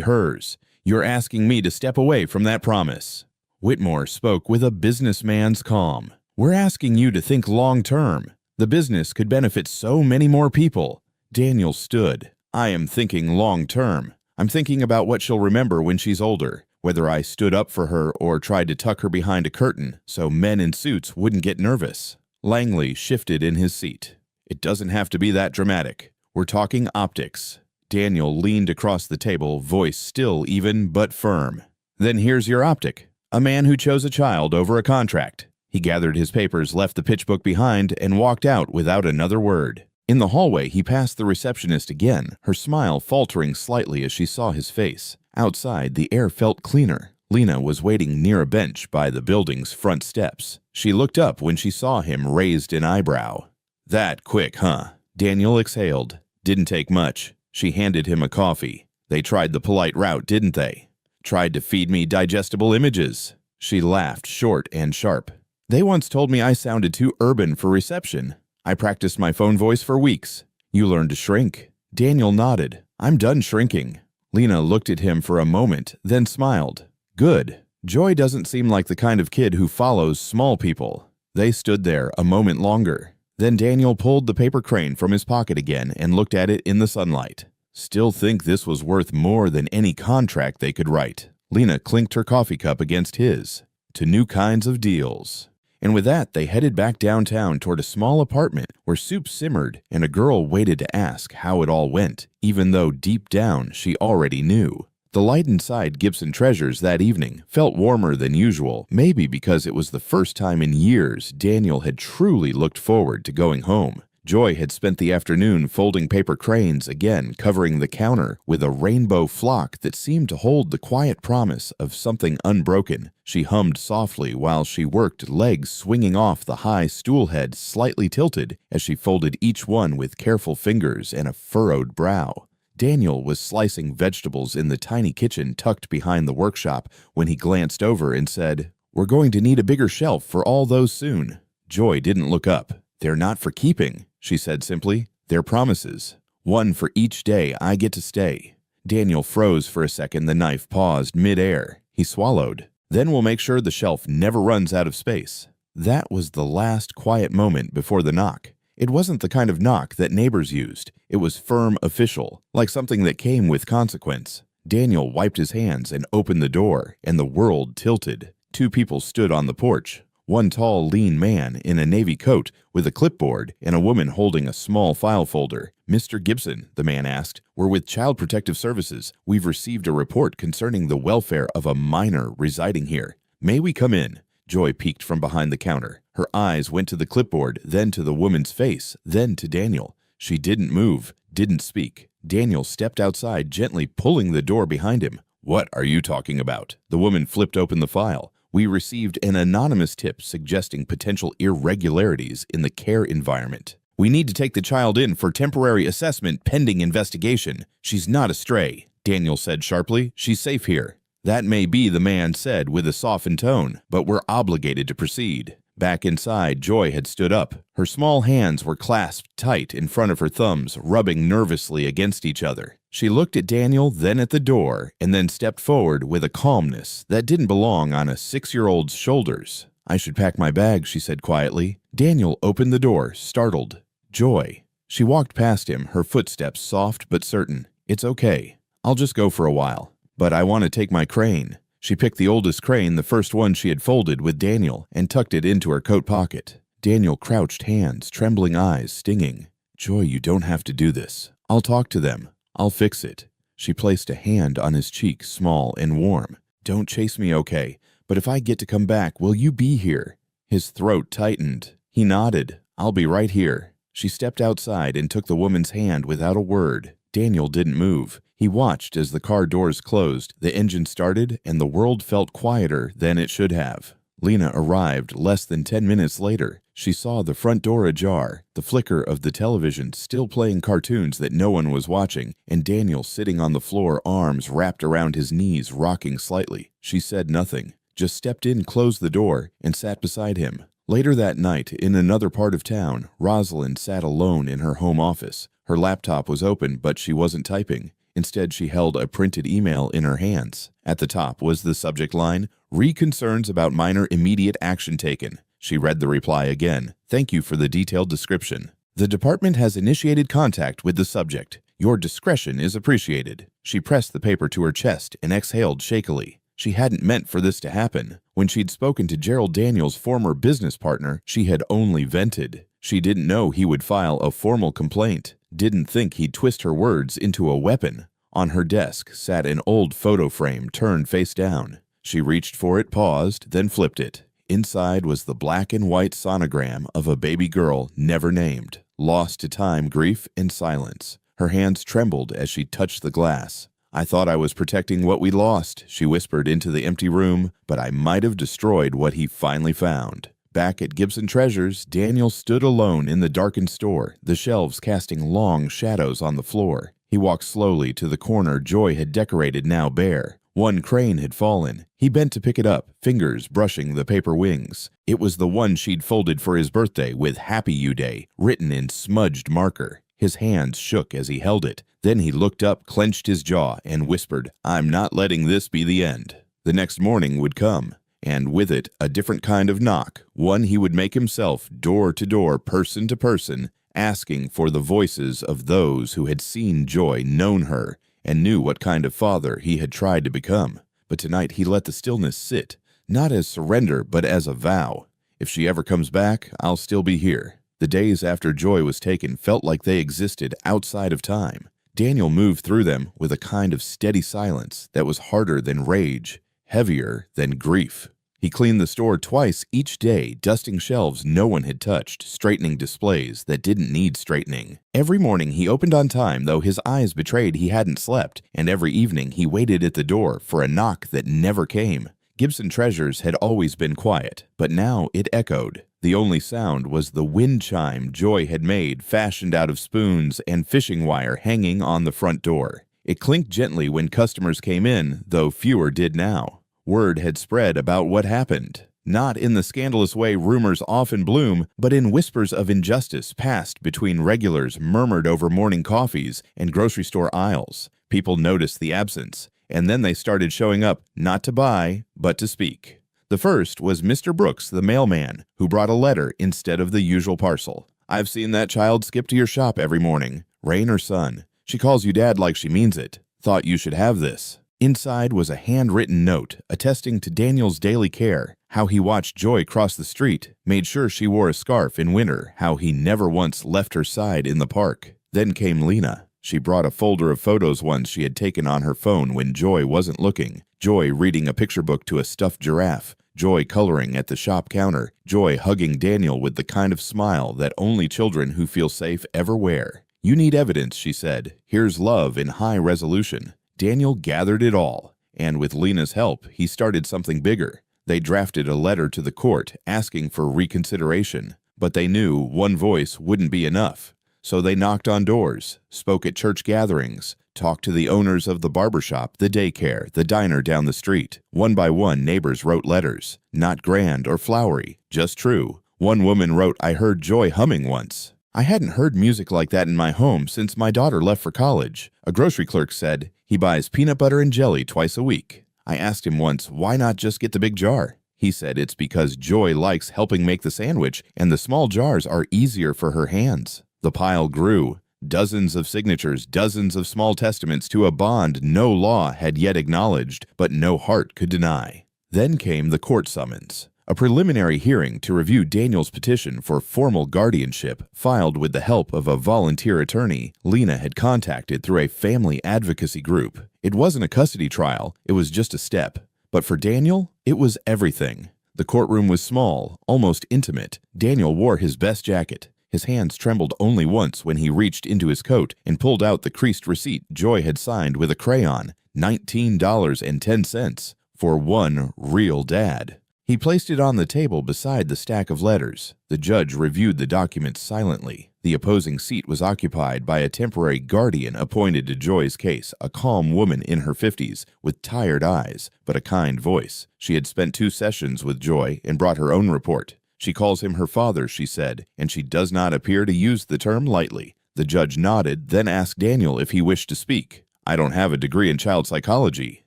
hers. You're asking me to step away from that promise." Whitmore spoke with a businessman's calm. "We're asking you to think long-term. The business could benefit so many more people." Daniel stood. "I am thinking long-term. I'm thinking about what she'll remember when she's older, whether I stood up for her or tried to tuck her behind a curtain so men in suits wouldn't get nervous." Langley shifted in his seat. "It doesn't have to be that dramatic. We're talking optics." Daniel leaned across the table, voice still even but firm. "Then here's your optic. A man who chose a child over a contract." He gathered his papers, left the pitch book behind, and walked out without another word. In the hallway, he passed the receptionist again, her smile faltering slightly as she saw his face. Outside, the air felt cleaner. Lena was waiting near a bench by the building's front steps. She looked up when she saw him, raised an eyebrow. "That quick, huh?" Daniel exhaled. "Didn't take much." She handed him a coffee. "They tried the polite route, didn't they? Tried to feed me digestible images." She laughed, short and sharp. "They once told me I sounded too urban for reception. I practiced my phone voice for weeks." "You learned to shrink." Daniel nodded. "I'm done shrinking." Lena looked at him for a moment, then smiled. "Good. Joy doesn't seem like the kind of kid who follows small people." They stood there a moment longer. Then Daniel pulled the paper crane from his pocket again and looked at it in the sunlight. "Still think this was worth more than any contract they could write." Lena clinked her coffee cup against his. to new kinds of deals. And with that, they headed back downtown toward a small apartment where soup simmered and a girl waited to ask how it all went, even though deep down she already knew. The light inside Gibson Treasures that evening felt warmer than usual, maybe because it was the first time in years Daniel had truly looked forward to going home. Joy had spent the afternoon folding paper cranes again, covering the counter with a rainbow flock that seemed to hold the quiet promise of something unbroken. She hummed softly while she worked, legs swinging off the high stool head slightly tilted as she folded each one with careful fingers and a furrowed brow. Daniel was slicing vegetables in the tiny kitchen tucked behind the workshop when he glanced over and said, "We're going to need a bigger shelf for all those soon." Joy didn't look up. "They're not for keeping," she said simply. "They're promises. One for each day I get to stay." Daniel froze for a second. The knife paused mid-air. He swallowed. "Then we'll make sure the shelf never runs out of space." That was the last quiet moment before the knock. It wasn't the kind of knock that neighbors used. It was firm, official, like something that came with consequence. Daniel wiped his hands and opened the door, and the world tilted. Two people stood on the porch. One tall, lean man in a navy coat with a clipboard and a woman holding a small file folder. "Mr. Gibson," the man asked, "we're with Child Protective Services. We've received a report concerning the welfare of a minor residing here. May we come in?" Joy peeked from behind the counter. Her eyes went to the clipboard, then to the woman's face, then to Daniel. She didn't move, didn't speak. Daniel stepped outside, gently pulling the door behind him. "What are you talking about?" The woman flipped open the file. "We received an anonymous tip suggesting potential irregularities in the care environment. We need to take the child in for temporary assessment pending investigation. She's not a stray," Daniel said sharply. "She's safe here." "That may be," the man said with a softened tone, "but we're obligated to proceed." Back inside, Joy had stood up. Her small hands were clasped tight in front of her thumbs, rubbing nervously against each other. She looked at Daniel, then at the door, and then stepped forward with a calmness that didn't belong on a 6-year-old's shoulders. "I should pack my bag," she said quietly. Daniel opened the door, startled. "Joy." She walked past him, her footsteps soft but certain. "It's okay. I'll just go for a while. But I want to take my crane." She picked the oldest crane, the first one she had folded with Daniel, and tucked it into her coat pocket. Daniel crouched, hands, trembling eyes, stinging. "Joy, you don't have to do this. I'll talk to them. I'll fix it." She placed a hand on his cheek, small and warm. "Don't chase me, okay? But if I get to come back, will you be here?" His throat tightened. He nodded. "I'll be right here." She stepped outside and took the woman's hand without a word. Daniel didn't move. He watched as the car doors closed, the engine started, and the world felt quieter than it should have. Lena arrived less than 10 minutes later. She saw the front door ajar, the flicker of the television still playing cartoons that no one was watching, and Daniel sitting on the floor, arms wrapped around his knees, rocking slightly. She said nothing, just stepped in, closed the door, and sat beside him. Later that night, in another part of town, Rosalind sat alone in her home office. Her laptop was open, but she wasn't typing. Instead, she held a printed email in her hands. At the top was the subject line, "Re-concerns about minor immediate action taken." She read the reply again. "Thank you for the detailed description. The department has initiated contact with the subject. Your discretion is appreciated." She pressed the paper to her chest and exhaled shakily. She hadn't meant for this to happen. When she'd spoken to Gerald Daniels' former business partner, she had only vented. She didn't know he would file a formal complaint. Didn't think he'd twist her words into a weapon. On her desk sat an old photo frame turned face down. She reached for it, paused, then flipped it. Inside was the black and white sonogram of a baby girl never named, lost to time, grief, and silence. Her hands trembled as she touched the glass. "I thought I was protecting what we lost," she whispered into the empty room, "but I might have destroyed what he finally found." Back at Gibson Treasures, Daniel stood alone in the darkened store, the shelves casting long shadows on the floor. He walked slowly to the corner Joy had decorated, now bare. One crane had fallen. He bent to pick it up, fingers brushing the paper wings. It was the one she'd folded for his birthday with "Happy You Day" written in smudged marker. His hands shook as he held it. Then he looked up, clenched his jaw, and whispered, "I'm not letting this be the end." The next morning would come, and with it a different kind of knock, one he would make himself, door to door, person to person, asking for the voices of those who had seen Joy, known her, and knew what kind of father he had tried to become. But tonight he let the stillness sit, not as surrender but as a vow. If she ever comes back, I'll still be here. The days after Joy was taken felt like they existed outside of time. Daniel moved through them with a kind of steady silence that was harder than rage, heavier than grief. He cleaned the store twice each day, dusting shelves no one had touched, straightening displays that didn't need straightening. Every morning he opened on time, though his eyes betrayed he hadn't slept, and every evening he waited at the door for a knock that never came. Gibson Treasures had always been quiet, but now it echoed. The only sound was the wind chime Joy had made, fashioned out of spoons and fishing wire hanging on the front door. It clinked gently when customers came in, though fewer did now. Word had spread about what happened, not in the scandalous way rumors often bloom, but in whispers of injustice passed between regulars murmured over morning coffees and grocery store aisles. People noticed the absence, and then they started showing up not to buy, but to speak. The first was Mr. Brooks, the mailman, who brought a letter instead of the usual parcel. "I've seen that child skip to your shop every morning, rain or sun. She calls you Dad like she means it. Thought you should have this." Inside was a handwritten note attesting to Daniel's daily care, how he watched Joy cross the street, made sure she wore a scarf in winter, how he never once left her side in the park. Then came Lena. She brought a folder of photos ones she had taken on her phone when Joy wasn't looking. Joy reading a picture book to a stuffed giraffe. Joy coloring at the shop counter. Joy hugging Daniel with the kind of smile that only children who feel safe ever wear. "You need evidence," she said. "Here's love in high resolution." Daniel gathered it all, and with Lena's help, he started something bigger. They drafted a letter to the court asking for reconsideration, but they knew one voice wouldn't be enough. So they knocked on doors, spoke at church gatherings, talked to the owners of the barbershop, the daycare, the diner down the street. One by one, neighbors wrote letters, not grand or flowery, just true. One woman wrote, "I heard Joy humming once. I hadn't heard music like that in my home since my daughter left for college." A grocery clerk said, "He buys peanut butter and jelly twice a week. I asked him once, why not just get the big jar? He said it's because Joy likes helping make the sandwich and the small jars are easier for her hands." The pile grew. Dozens of signatures, dozens of small testaments to a bond no law had yet acknowledged, but no heart could deny. Then came the court summons. A preliminary hearing to review Daniel's petition for formal guardianship, filed with the help of a volunteer attorney Lena had contacted through a family advocacy group. It wasn't a custody trial, it was just a step. But for Daniel, it was everything. The courtroom was small, almost intimate. Daniel wore his best jacket. His hands trembled only once when he reached into his coat and pulled out the creased receipt Joy had signed with a crayon, $19.10, for one real dad. He placed it on the table beside the stack of letters. The judge reviewed the documents silently. The opposing seat was occupied by a temporary guardian appointed to Joy's case, a calm woman in her 50s with tired eyes, but a kind voice. She had spent 2 sessions with Joy and brought her own report. She calls him her father, she said, and she does not appear to use the term lightly. The judge nodded, then asked Daniel if he wished to speak. "I don't have a degree in child psychology,"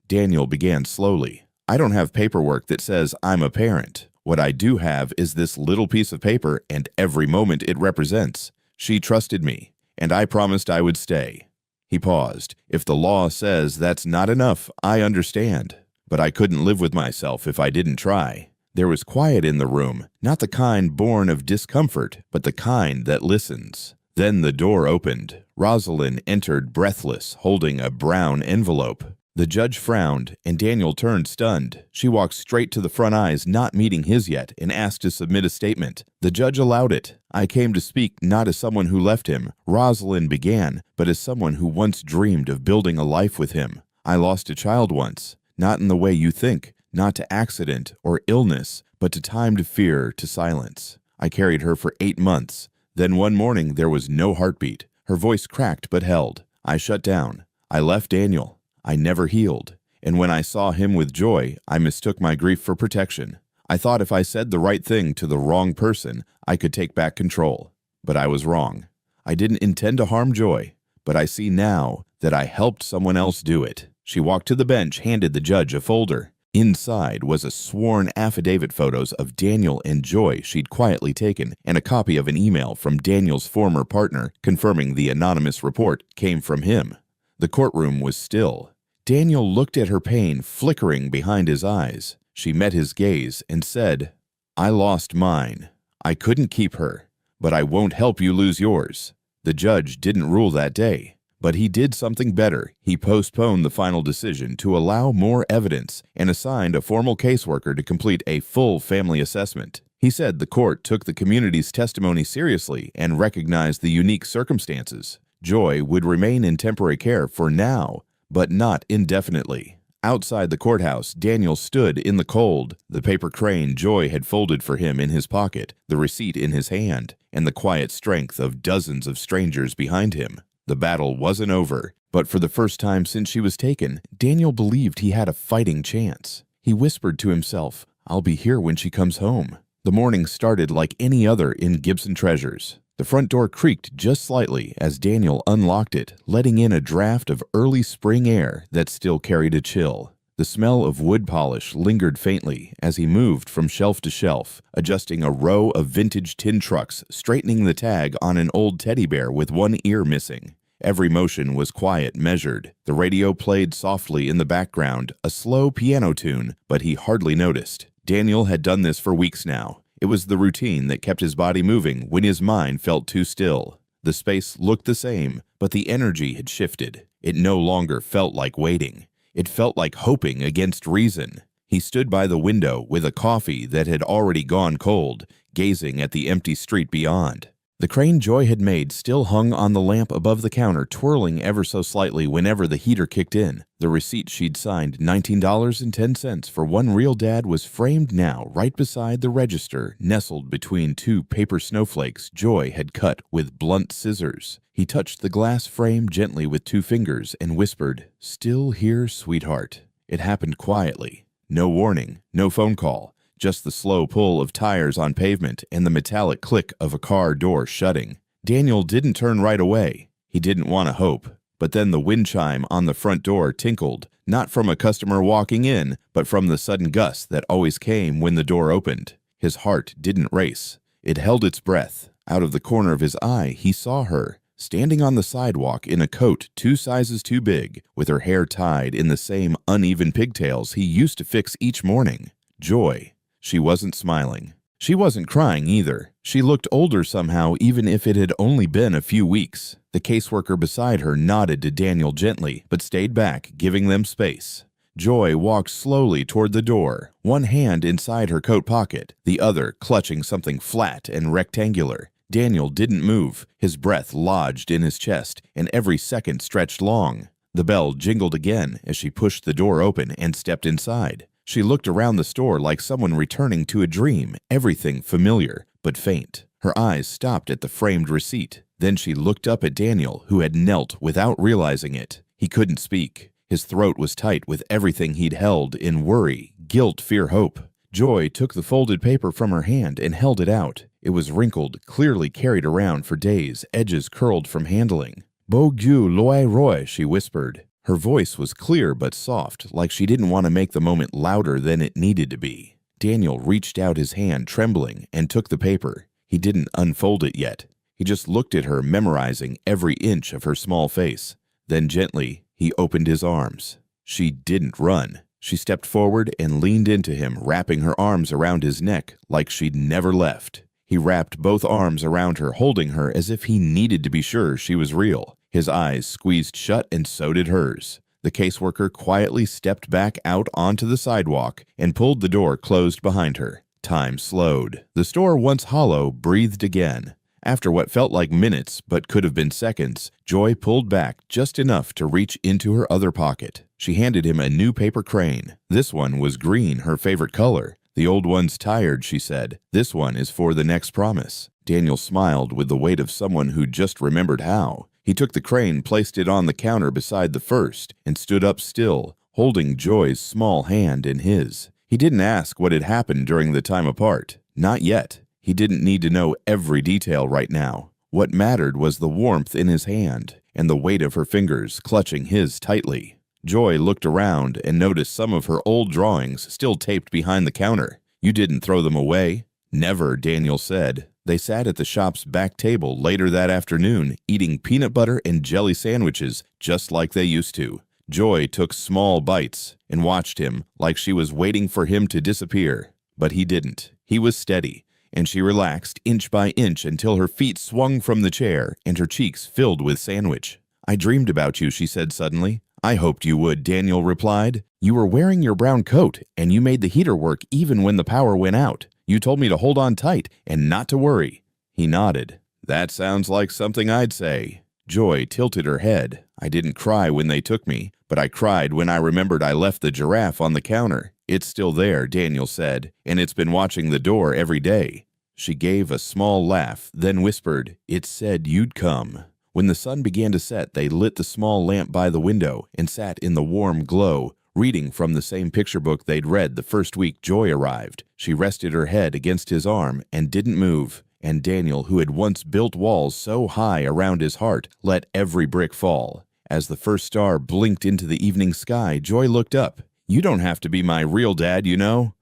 Daniel began slowly. "I don't have paperwork that says I'm a parent. What I do have is this little piece of paper and every moment it represents. She trusted me, and I promised I would stay." He paused. "If the law says that's not enough, I understand. But I couldn't live with myself if I didn't try." There was quiet in the room, not the kind born of discomfort, but the kind that listens. Then the door opened. Rosalind entered breathless, holding a brown envelope. The judge frowned, and Daniel turned stunned. She walked straight to the front, eyes not meeting his yet, and asked to submit a statement. The judge allowed it. "I came to speak not as someone who left him," Rosalind began, "but as someone who once dreamed of building a life with him. I lost a child once, not in the way you think, not to accident or illness, but to timed fear, to silence. I carried her for 8 months. Then one morning there was no heartbeat. Her voice cracked but held. I shut down. I left Daniel. I never healed. And when I saw him with Joy, I mistook my grief for protection. I thought if I said the right thing to the wrong person, I could take back control. But I was wrong. I didn't intend to harm Joy, but I see now that I helped someone else do it." She walked to the bench, handed the judge a folder. Inside was a sworn affidavit, photos of Daniel and Joy she'd quietly taken, and a copy of an email from Daniel's former partner confirming the anonymous report came from him. The courtroom was still. Daniel looked at her pain flickering behind his eyes. She met his gaze and said, "I lost mine. I couldn't keep her, but I won't help you lose yours." The judge didn't rule that day, but he did something better. He postponed the final decision to allow more evidence and assigned a formal caseworker to complete a full family assessment. He said the court took the community's testimony seriously and recognized the unique circumstances. Joy would remain in temporary care for now, but not indefinitely. Outside the courthouse, Daniel stood in the cold, the paper crane Joy had folded for him in his pocket, the receipt in his hand, and the quiet strength of dozens of strangers behind him. The battle wasn't over, but for the first time since she was taken, Daniel believed he had a fighting chance. He whispered to himself, "I'll be here when she comes home." The morning started like any other in Gibson Treasures. The front door creaked just slightly as Daniel unlocked it, letting in a draft of early spring air that still carried a chill. The smell of wood polish lingered faintly as he moved from shelf to shelf, adjusting a row of vintage tin trucks, straightening the tag on an old teddy bear with one ear missing. Every motion was quiet, measured. The radio played softly in the background, a slow piano tune, but he hardly noticed. Daniel had done this for weeks now. It was the routine that kept his body moving when his mind felt too still. The space looked the same, but the energy had shifted. It no longer felt like waiting. It felt like hoping against reason. He stood by the window with a coffee that had already gone cold, gazing at the empty street beyond. The crane Joy had made still hung on the lamp above the counter, twirling ever so slightly whenever the heater kicked in. The receipt she'd signed, $19.10 for one real dad, was framed now right beside the register, nestled between two paper snowflakes Joy had cut with blunt scissors. He touched the glass frame gently with two fingers and whispered, "Still here, sweetheart." It happened quietly. No warning, no phone call. Just the slow pull of tires on pavement and the metallic click of a car door shutting. Daniel didn't turn right away. He didn't want to hope. But then the wind chime on the front door tinkled, not from a customer walking in, but from the sudden gust that always came when the door opened. His heart didn't race. It held its breath. Out of the corner of his eye, he saw her, standing on the sidewalk in a coat 2 sizes too big, with her hair tied in the same uneven pigtails he used to fix each morning. Joy. She wasn't smiling. She wasn't crying either. She looked older somehow, even if it had only been a few weeks. The caseworker beside her nodded to Daniel gently, but stayed back, giving them space. Joy walked slowly toward the door, one hand inside her coat pocket, the other clutching something flat and rectangular. Daniel didn't move. His breath lodged in his chest, and every second stretched long. The bell jingled again as she pushed the door open and stepped inside. She looked around the store like someone returning to a dream, everything familiar, but faint. Her eyes stopped at the framed receipt. Then she looked up at Daniel, who had knelt without realizing it. He couldn't speak. His throat was tight with everything he'd held in worry, guilt, fear, hope. Joy took the folded paper from her hand and held it out. It was wrinkled, clearly carried around for days, edges curled from handling. "Beau Dieu, loi roi," she whispered. Her voice was clear but soft, like she didn't want to make the moment louder than it needed to be. Daniel reached out his hand, trembling, and took the paper. He didn't unfold it yet. He just looked at her, memorizing every inch of her small face. Then gently, he opened his arms. She didn't run. She stepped forward and leaned into him, wrapping her arms around his neck like she'd never left. He wrapped both arms around her, holding her as if he needed to be sure she was real. His eyes squeezed shut, and so did hers. The caseworker quietly stepped back out onto the sidewalk and pulled the door closed behind her. Time slowed. The store, once hollow, breathed again. After what felt like minutes but could have been seconds, Joy pulled back just enough to reach into her other pocket. She handed him a new paper crane. This one was green, her favorite color. "The old one's tired," she said. "This one is for the next promise." Daniel smiled with the weight of someone who just remembered how. He took the crane, placed it on the counter beside the first, and stood up still, holding Joy's small hand in his. He didn't ask what had happened during the time apart. Not yet. He didn't need to know every detail right now. What mattered was the warmth in his hand and the weight of her fingers clutching his tightly. Joy looked around and noticed some of her old drawings still taped behind the counter. "You didn't throw them away?" "Never," Daniel said. They sat at the shop's back table later that afternoon, eating peanut butter and jelly sandwiches just like they used to. Joy took small bites and watched him like she was waiting for him to disappear. But he didn't. He was steady, and she relaxed inch by inch until her feet swung from the chair and her cheeks filled with sandwich. "I dreamed about you," she said suddenly. "I hoped you would," Daniel replied. "You were wearing your brown coat, and you made the heater work even when the power went out. You told me to hold on tight and not to worry." He nodded. "That sounds like something I'd say." Joy tilted her head. "I didn't cry when they took me, but I cried when I remembered I left the giraffe on the counter. It's still there," Daniel said, "and it's been watching the door every day." She gave a small laugh, then whispered, "It said you'd come." When the sun began to set, they lit the small lamp by the window and sat in the warm glow, reading from the same picture book they'd read the first week Joy arrived. She rested her head against his arm and didn't move, and Daniel, who had once built walls so high around his heart, let every brick fall. As the first star blinked into the evening sky, Joy looked up. "You don't have to be my real dad, you know."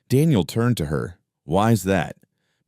Daniel turned to her. "Why's that?"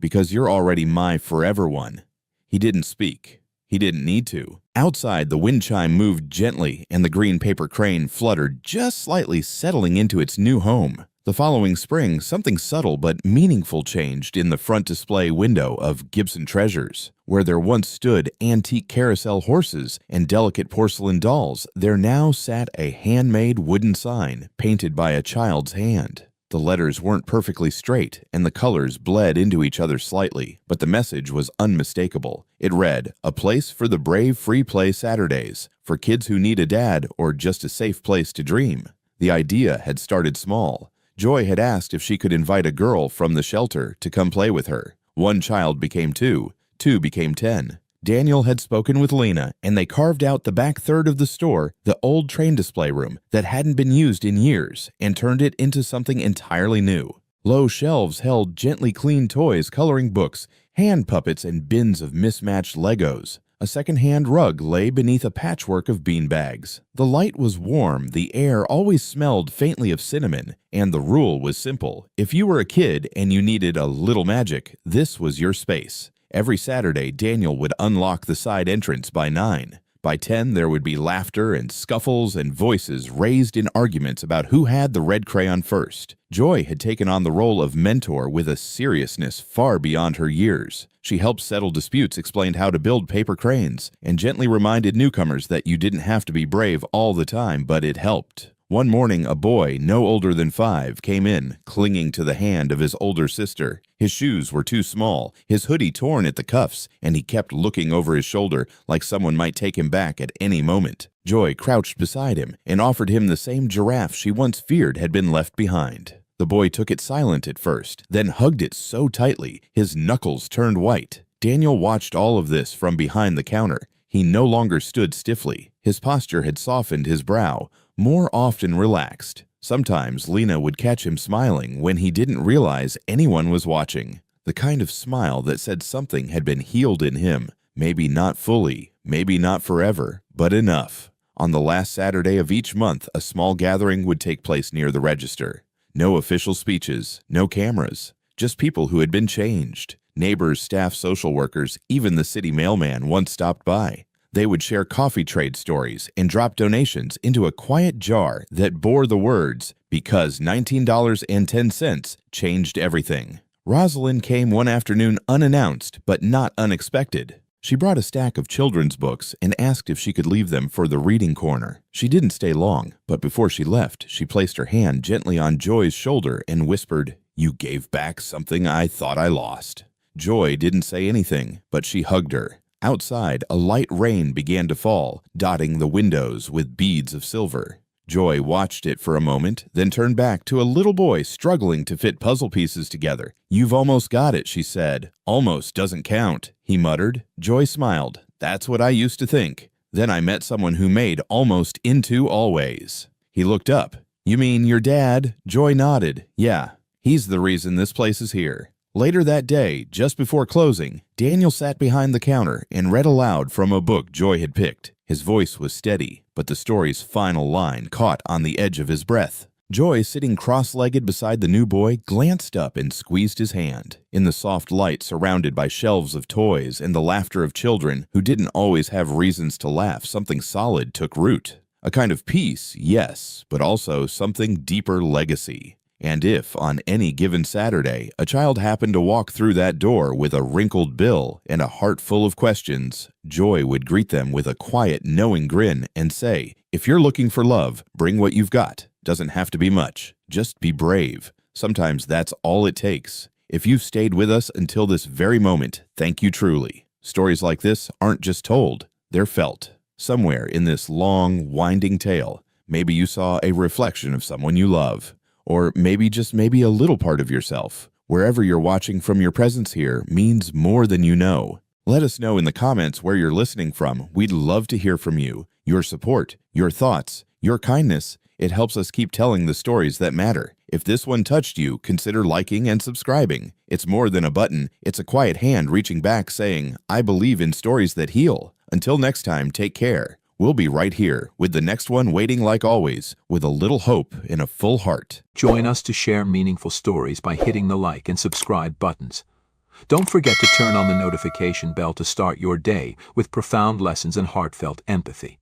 "Because you're already my forever one." He didn't speak. He didn't need to. Outside, the wind chime moved gently, and the green paper crane fluttered just slightly, settling into its new home. The following spring, something subtle but meaningful changed in the front display window of Gibson Treasures. Where there once stood antique carousel horses and delicate porcelain dolls, there now sat a handmade wooden sign painted by a child's hand. The letters weren't perfectly straight, and the colors bled into each other slightly, but the message was unmistakable. It read, "A place for the brave free play Saturdays, for kids who need a dad or just a safe place to dream." The idea had started small. Joy had asked if she could invite a girl from the shelter to come play with her. One child became two, two became 10. Daniel had spoken with Lena, and they carved out the back third of the store, the old train display room that hadn't been used in years, and turned it into something entirely new. Low shelves held gently cleaned toys, coloring books, hand puppets, and bins of mismatched Legos. A second-hand rug lay beneath a patchwork of beanbags. The light was warm, the air always smelled faintly of cinnamon, and the rule was simple. If you were a kid and you needed a little magic, this was your space. Every Saturday, Daniel would unlock the side entrance by 9. By 10, there would be laughter and scuffles and voices raised in arguments about who had the red crayon first. Joy had taken on the role of mentor with a seriousness far beyond her years. She helped settle disputes, explained how to build paper cranes, and gently reminded newcomers that you didn't have to be brave all the time, but it helped. One morning, a boy, no older than 5, came in, clinging to the hand of his older sister. His shoes were too small, his hoodie torn at the cuffs, and he kept looking over his shoulder like someone might take him back at any moment. Joy crouched beside him and offered him the same giraffe she once feared had been left behind. The boy took it silent at first, then hugged it so tightly his knuckles turned white. Daniel watched all of this from behind the counter. He no longer stood stiffly. His posture had softened, his brow more often relaxed. Sometimes Lena would catch him smiling when he didn't realize anyone was watching. The kind of smile that said something had been healed in him. Maybe not fully, maybe not forever, but enough. On the last Saturday of each month, a small gathering would take place near the register. No official speeches, no cameras, just people who had been changed. Neighbors, staff, social workers, even the city mailman once stopped by. They would share coffee trade stories and drop donations into a quiet jar that bore the words, "Because $19.10 changed everything." Rosalind came one afternoon unannounced, but not unexpected. She brought a stack of children's books and asked if she could leave them for the reading corner. She didn't stay long, but before she left, she placed her hand gently on Joy's shoulder and whispered, "You gave back something I thought I lost." Joy didn't say anything, but she hugged her. Outside, a light rain began to fall, dotting the windows with beads of silver. Joy watched it for a moment, then turned back to a little boy struggling to fit puzzle pieces together. "You've almost got it," she said. "Almost doesn't count," he muttered. Joy smiled. "That's what I used to think. Then I met someone who made almost into always." He looked up. "You mean your dad?" Joy nodded. "Yeah, he's the reason this place is here." Later that day, just before closing, Daniel sat behind the counter and read aloud from a book Joy had picked. His voice was steady, but the story's final line caught on the edge of his breath. Joy, sitting cross-legged beside the new boy, glanced up and squeezed his hand. In the soft light surrounded by shelves of toys and the laughter of children who didn't always have reasons to laugh, something solid took root. A kind of peace, yes, but also something deeper legacy. And if, on any given Saturday, a child happened to walk through that door with a wrinkled bill and a heart full of questions, Joy would greet them with a quiet, knowing grin and say, "If you're looking for love, bring what you've got. Doesn't have to be much. Just be brave. Sometimes that's all it takes. If you've stayed with us until this very moment, thank you truly." Stories like this aren't just told, they're felt. Somewhere in this long, winding tale, maybe you saw a reflection of someone you love. Or maybe just maybe a little part of yourself. Wherever you're watching from, your presence here means more than you know. Let us know in the comments where you're listening from. We'd love to hear from you. Your support, your thoughts, your kindness. It helps us keep telling the stories that matter. If this one touched you, consider liking and subscribing. It's more than a button. It's a quiet hand reaching back saying, "I believe in stories that heal." Until next time, take care. We'll be right here with the next one waiting like always, with a little hope in a full heart. Join us to share meaningful stories by hitting the like and subscribe buttons. Don't forget to turn on the notification bell to start your day with profound lessons and heartfelt empathy.